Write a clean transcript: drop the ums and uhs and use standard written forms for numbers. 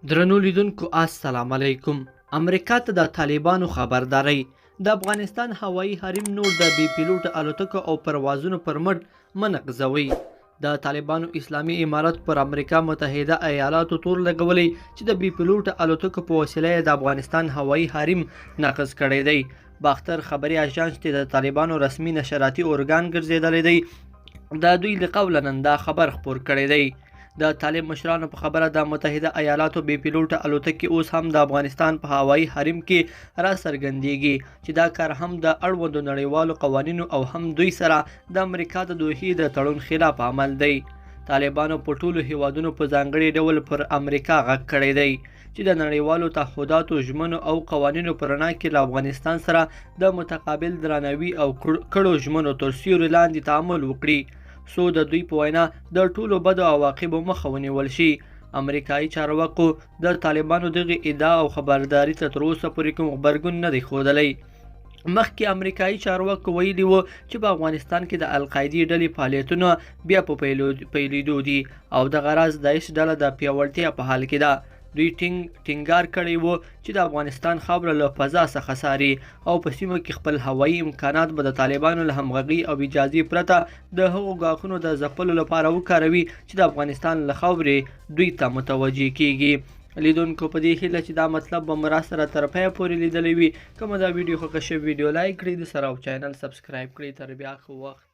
درنو لیدونکو السلام علیکم. امریکا ته د طالبانو خبرداری. د افغانستان هوایي حریم نور د بي پیلوټ الوتکو او پروازونو پر مټ منقضوي. د طالبانو اسلامي امارت پر امریکا متحده ایالاتو تور لګولی چې د بي پیلوټ الوتکو په وسیله د افغانستان هوایي حریم نقض کړی دی. باختر خبري اژانس ته د طالبانو رسمي نشراتي ارګان ګرځېدلی دی. د دوی له قوله نن دا خبر خپور کړی دی. د طالب مشرانو په خبره د متحده ایالاتو بي پیلوټ الوتکې اوس هم د افغانستان په هوایي حریم کې را څرګندېږي چې دا کار هم د اړوندو نړیوالو قوانینو او هم دوی سره د امریکا د دوحې د تړون خلاف عمل دی. طالبانو په ټولو هیوادونو په ځانګړي ډول پر امریکا غږ کړی دی چې د نړیوالو تعهداتو ژمنو او قوانینو په رڼا کې له افغانستان سره د متقابل درناوي او کړو ژمنو تر سیوري لاندې تعامل وکړي، څو د دوی په وینا د ټولو بدو عواقبو مخه ونیول شي. امریکایي چارواکو د طالبانو دغه ادعا او خبرداري ته تر اوسه پورې کوم غبرګون نه دی ښودلی. مخکې امریکایي چارواکو ویلي وو چې په افغانستان کې د القاعدې ډلې فعالیتونه بیا په پیلېدو دي او دغه راز داعش ډله د پیاوړتیا په حال کې ده. دوی ټینګار کړی وو چې د افغانستان خاوره له فضا څخه څاري او په سیمه کې خپل هوایي امکانات به د طالبانو له همغږي او اجازې پرته د هغو ګواښونو د ځپلو لپاره وکاروي چې د افغانستان له خاورې دوی ته متوجه کیږي. لیدونکو په دې هیله چې دا مطلب به مو راسره تر پایه پورې لیدلی وي. که مو دا ویډیو خوښه شوې ویډیو لایک کړئ، د سره او چینل سبسکرایب کړئ. تر بیا ښه وخت.